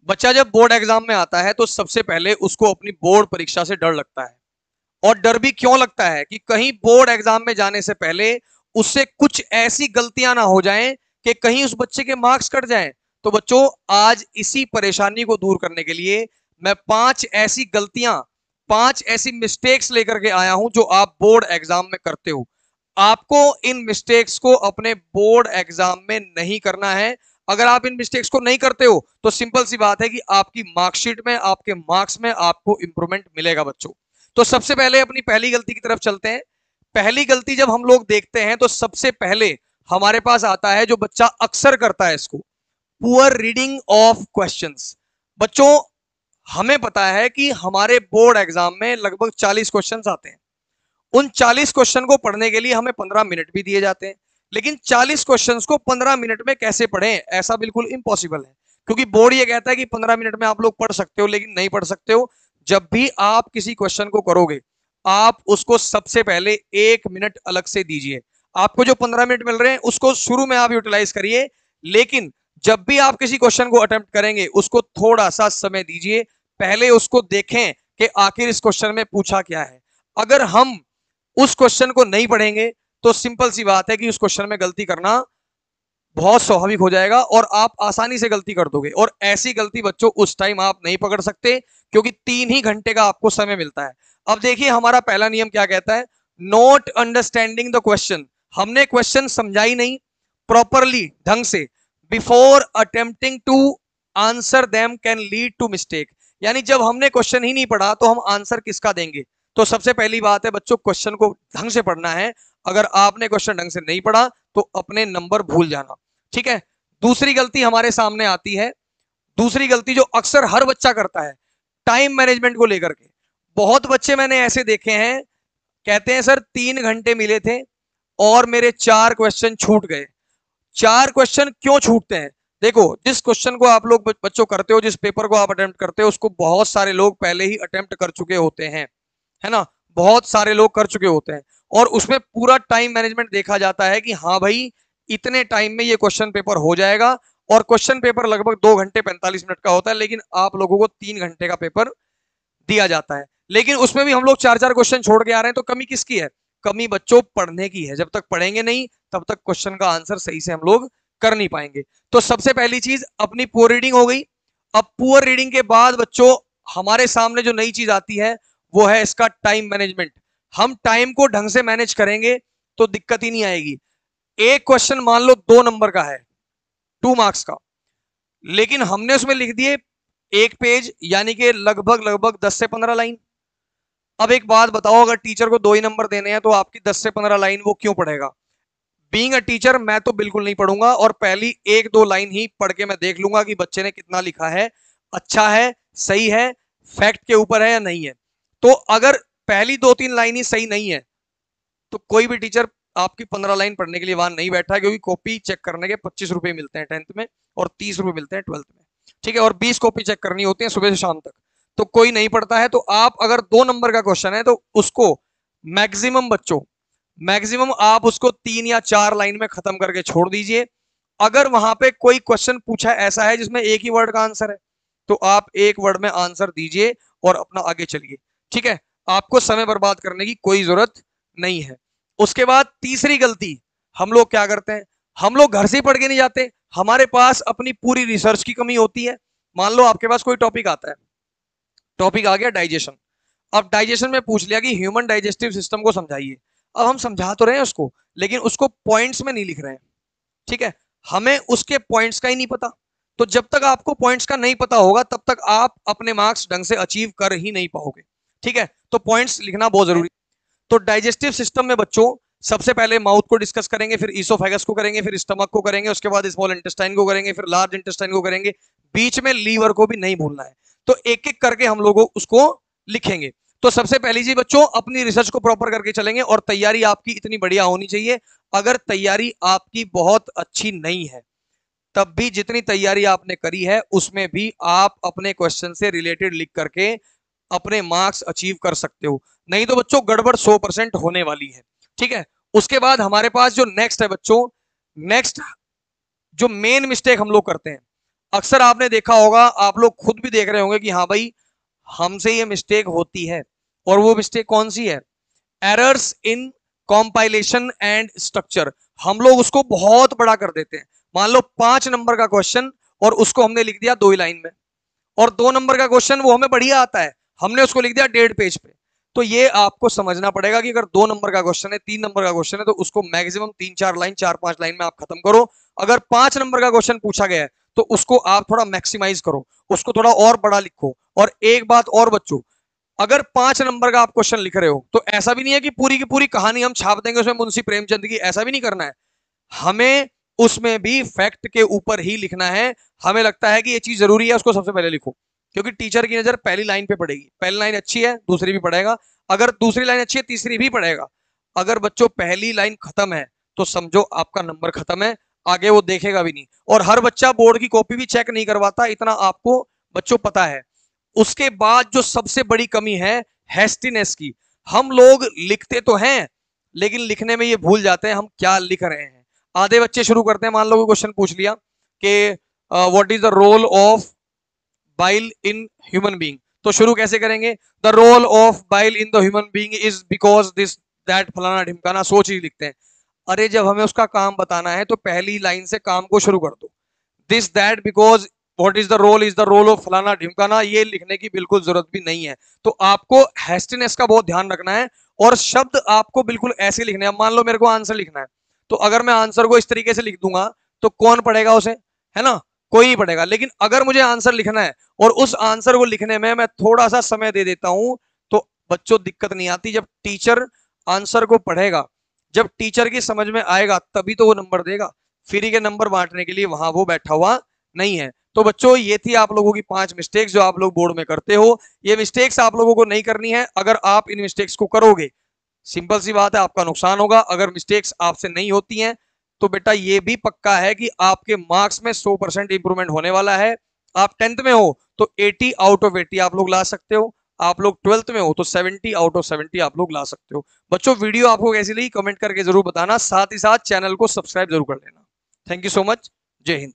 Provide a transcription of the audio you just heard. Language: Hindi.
बच्चा जब बोर्ड एग्जाम में आता है तो सबसे पहले उसको अपनी बोर्ड परीक्षा से डर लगता है। और डर भी क्यों लगता है कि कहीं बोर्ड एग्जाम में जाने से पहले उससे कुछ ऐसी गलतियां ना हो जाएं कि कहीं उस बच्चे के मार्क्स कट जाएं। तो बच्चों, आज इसी परेशानी को दूर करने के लिए मैं 5 ऐसी मिस्टेक्स लेकर के आया हूं जो आप बोर्ड एग्जाम में करते हो। आपको इन मिस्टेक्स को अपने बोर्ड एग्जाम में नहीं करना है। अगर आप इन मिस्टेक्स को नहीं करते हो तो सिंपल सी बात है कि आपकी मार्कशीट में, आपके मार्क्स में आपको इंप्रूवमेंट मिलेगा बच्चों। तो सबसे पहले अपनी पहली गलती की तरफ चलते हैं। पहली गलती जब हम लोग देखते हैं तो सबसे पहले हमारे पास आता है, जो बच्चा अक्सर करता है इसको, पुअर रीडिंग ऑफ क्वेश्चंस। बच्चों, हमें पता है कि हमारे बोर्ड एग्जाम में लगभग 40 क्वेश्चंस आते हैं। उन 40 क्वेश्चन को पढ़ने के लिए हमें 15 मिनट भी दिए जाते हैं। लेकिन 40 क्वेश्चंस को 15 मिनट में कैसे पढ़ें, ऐसा बिल्कुल इम्पॉसिबल है। क्योंकि बोर्ड ये कहता है कि 15 मिनट में आप लोग पढ़ सकते हो, लेकिन नहीं पढ़ सकते हो। जब भी आप किसी क्वेश्चन को करोगे, आप उसको सबसे पहले 1 मिनट अलग से दीजिए। आपको जो 15 मिनट मिल रहे हैं उसको शुरू में आप यूटिलाइज करिए, लेकिन जब भी आप किसी क्वेश्चन को अटेम्प्ट करेंगे उसको थोड़ा सा समय दीजिए। पहले उसको देखें कि आखिर इस क्वेश्चन में पूछा क्या है। अगर हम उस क्वेश्चन को नहीं पढ़ेंगे तो सिंपल सी बात है कि उस क्वेश्चन में गलती करना बहुत स्वाभाविक हो जाएगा और आप आसानी से गलती कर दोगे। और ऐसी गलती बच्चों उस टाइम आप नहीं पकड़ सकते, क्योंकि 3 ही घंटे का आपको समय मिलता है। अब देखिए हमारा पहला नियम क्या कहता है, नॉट अंडरस्टैंडिंग द क्वेश्चन। हमने क्वेश्चन समझा ही नहीं प्रॉपरली, ढंग से, before attempting to answer them can lead to mistake. यानी जब हमने क्वेश्चन ही नहीं पढ़ा तो हम आंसर किसका देंगे। तो सबसे पहली बात है बच्चों, क्वेश्चन को ढंग से पढ़ना है। अगर आपने क्वेश्चन ढंग से नहीं पढ़ा तो अपने नंबर भूल जाना। ठीक है। दूसरी गलती हमारे सामने आती है, दूसरी गलती जो अक्सर हर बच्चा करता है, टाइम मैनेजमेंट को लेकर के। बहुत बच्चे मैंने ऐसे देखे हैं, कहते हैं सर 3 घंटे मिले थे और मेरे 4 क्वेश्चन छूट गए। 4 क्वेश्चन क्यों छूटते हैं? देखो, जिस क्वेश्चन को आप लोग बच्चों करते हो, जिस पेपर को आप अटेम्प्ट करते हो, उसको बहुत सारे लोग पहले ही अटेम्प्ट कर चुके होते हैं, है ना। बहुत सारे लोग कर चुके होते हैं और उसमें पूरा टाइम मैनेजमेंट देखा जाता है कि हाँ भाई, इतने टाइम में ये क्वेश्चन पेपर हो जाएगा। और क्वेश्चन पेपर लगभग 2 घंटे 45 मिनट का होता है, लेकिन आप लोगों को 3 घंटे का पेपर दिया जाता है। लेकिन उसमें भी हम लोग 4 4 क्वेश्चन छोड़ के आ रहे हैं, तो कमी किसकी है? कमी बच्चों पढ़ने की है। जब तक पढ़ेंगे नहीं तब तक क्वेश्चन का आंसर सही से हम लोग कर नहीं पाएंगे। तो सबसे पहली चीज अपनी पुअर रीडिंग हो गई। अब पुअर रीडिंग के बाद बच्चों हमारे सामने जो नई चीज आती है वो है इसका टाइम मैनेजमेंट। हम टाइम को ढंग से मैनेज करेंगे तो दिक्कत ही नहीं आएगी। एक क्वेश्चन मान लो 2 नंबर का है, 2 मार्क्स का, लेकिन हमने उसमें लिख दिए 1 पेज, यानी कि लगभग लगभग 10 से 15 लाइन। अब एक बात बताओ, अगर टीचर को 2 ही नंबर देने हैं तो आपकी 10 से 15 लाइन वो क्यों पढ़ेगा? बीइंग अ टीचर मैं तो बिल्कुल नहीं पढ़ूंगा और पहली 1 2 लाइन ही पढ़ के मैं देख लूंगा कि बच्चे ने कितना लिखा है, अच्छा है, सही है, फैक्ट के ऊपर है या नहीं है। तो अगर पहली 2 3 लाइन ही सही नहीं है तो कोई भी टीचर आपकी 15 लाइन पढ़ने के लिए वहां नहीं बैठा, क्योंकि कॉपी चेक करने के 25 रुपए मिलते हैं 10th में और 30 रुपए मिलते हैं 12th में। ठीक है। और 20 कॉपी चेक करनी होती है सुबह से शाम तक, तो कोई नहीं पढ़ता है। तो आप अगर 2 नंबर का क्वेश्चन है तो उसको मैक्सिमम बच्चों, मैक्सिमम आप उसको 3 या 4 लाइन में खत्म करके छोड़ दीजिए। अगर वहां पे कोई क्वेश्चन पूछा ऐसा है जिसमें एक ही वर्ड का आंसर है तो आप एक वर्ड में आंसर दीजिए और अपना आगे चलिए। ठीक है। आपको समय बर्बाद करने की कोई जरूरत नहीं है। उसके बाद तीसरी गलती हम लोग क्या करते हैं, हम लोग घर से ही पढ़ के नहीं जाते, हमारे पास अपनी पूरी रिसर्च की कमी होती है। मान लो आपके पास कोई टॉपिक आता है, टॉपिक आ गया डाइजेशन। अब डाइजेशन में पूछ लिया कि ह्यूमन डाइजेस्टिव सिस्टम को समझाइए। अब हम समझा तो रहे हैं उसको, लेकिन उसको पॉइंट्स में नहीं लिख रहे हैं। ठीक है। हमें उसके पॉइंट्स का ही नहीं पता। तो जब तक आपको पॉइंट्स का नहीं पता होगा तब तक आप अपने मार्क्स ढंग से अचीव कर ही नहीं पाओगे। ठीक है। तो पॉइंट्स लिखना बहुत जरूरी। तो डाइजेस्टिव सिस्टम में बच्चों सबसे पहले माउथ को डिस्कस करेंगे, फिर ईसोफेगस को करेंगे, फिर स्टमक को करेंगे, उसके बाद स्मॉल इंटेस्टाइन को करेंगे, फिर लार्ज इंटेस्टाइन को करेंगे, बीच में लीवर को भी नहीं भूलना है। तो एक एक करके हम लोग उसको लिखेंगे। तो सबसे पहली चीज बच्चों, अपनी रिसर्च को प्रॉपर करके चलेंगे और तैयारी आपकी इतनी बढ़िया होनी चाहिए। अगर तैयारी आपकी बहुत अच्छी नहीं है तब भी जितनी तैयारी आपने करी है उसमें भी आप अपने क्वेश्चन से रिलेटेड लिख करके अपने मार्क्स अचीव कर सकते हो। नहीं तो बच्चों गड़बड़ 100% होने वाली है। ठीक है। उसके बाद हमारे पास जो नेक्स्ट है बच्चों, नेक्स्ट जो मेन मिस्टेक हम लोग करते हैं, अक्सर आपने देखा होगा, आप लोग खुद भी देख रहे होंगे कि हाँ भाई हमसे ये मिस्टेक होती है। और वो मिस्टेक कौन सी है? Errors in compilation and structure. हम लोग उसको बहुत बड़ा कर देते हैं। मान लो 5 नंबर का क्वेश्चन और उसको हमने लिख दिया 2 ही लाइन में, और 2 नंबर का क्वेश्चन वो हमें बढ़िया आता है, हमने उसको लिख दिया 1.5 पेज पे। तो ये आपको समझना पड़ेगा कि अगर 2 नंबर का क्वेश्चन है, 3 नंबर का क्वेश्चन है, तो उसको मैक्सिमम 3-4 लाइन, 4-5 लाइन में आप खत्म करो। अगर 5 नंबर का क्वेश्चन पूछा गया है तो उसको आप थोड़ा मैक्सिमाइज करो, उसको थोड़ा और बड़ा लिखो। और एक बात और बच्चों, अगर 5 नंबर का आप क्वेश्चन लिख रहे हो तो ऐसा भी नहीं है कि पूरी की पूरी कहानी हम छाप देंगे उसमें मुंशी प्रेमचंद की, ऐसा भी नहीं करना है। हमें उसमें भी फैक्ट के ऊपर ही लिखना है। हमें लगता है कि ये चीज जरूरी है, उसको सबसे पहले लिखो, क्योंकि टीचर की नजर पहली लाइन पे पड़ेगी। पहली लाइन अच्छी है दूसरी भी पढ़ेगा, अगर दूसरी लाइन अच्छी है तीसरी भी पढ़ेगा। अगर बच्चों पहली लाइन खत्म है तो समझो आपका नंबर खत्म है, आगे वो देखेगा भी नहीं। और हर बच्चा बोर्ड की कॉपी भी चेक नहीं करवाता, इतना आपको बच्चों पता है। उसके बाद जो सबसे बड़ी कमी है हैस्टीनेस की। हम लोग लिखते तो हैं लेकिन लिखने में ये भूल जाते हैं हम क्या लिख रहे हैं। आधे बच्चे शुरू करते हैं, मान लो क्वेश्चन पूछ लिया कि what is the role of bile in human being, तो शुरू कैसे करेंगे? The role of bile in the human being is because this that फलाना ढिमकाना, सोच ही लिखते हैं। अरे जब हमें उसका काम बताना है तो पहली लाइन से काम को शुरू कर दो। This that because what is the role of फलाना ढिमकाना, ये लिखने की बिल्कुल जरूरत भी नहीं है। तो आपको हैस्टीनेस का बहुत ध्यान रखना है, और शब्द आपको बिल्कुल ऐसे लिखने हैं। मान लो मेरे को आंसर लिखना है, तो अगर मैं आंसर को इस तरीके से लिख दूंगा तो कौन पढ़ेगा उसे? है ना, कोई नहीं पढ़ेगा। लेकिन अगर मुझे आंसर लिखना है और उस आंसर को लिखने में मैं थोड़ा सा समय दे देता हूं, तो बच्चों दिक्कत नहीं आती। जब टीचर आंसर को पढ़ेगा, जब टीचर की समझ में आएगा, तभी तो वो नंबर देगा। फ्री के नंबर बांटने के लिए वहां वो बैठा हुआ नहीं है। तो बच्चों ये थी आप लोगों की 5 मिस्टेक्स जो आप लोग बोर्ड में करते हो। ये मिस्टेक्स आप लोगों को नहीं करनी है। अगर आप इन मिस्टेक्स को करोगे, सिंपल सी बात है, आपका नुकसान होगा। अगर मिस्टेक्स आपसे नहीं होती हैं तो बेटा ये भी पक्का है कि आपके मार्क्स में 100% इंप्रूवमेंट होने वाला है। आप 10th में हो तो 80 आउट ऑफ 80 आप लोग ला सकते हो। आप लोग 12th में हो तो 70 आउट ऑफ 70 आप लोग ला सकते हो। बच्चों वीडियो आपको कैसी लगी कमेंट करके जरूर बताना, साथ ही साथ चैनल को सब्सक्राइब जरूर कर लेना। Thank you so much. जय हिंद।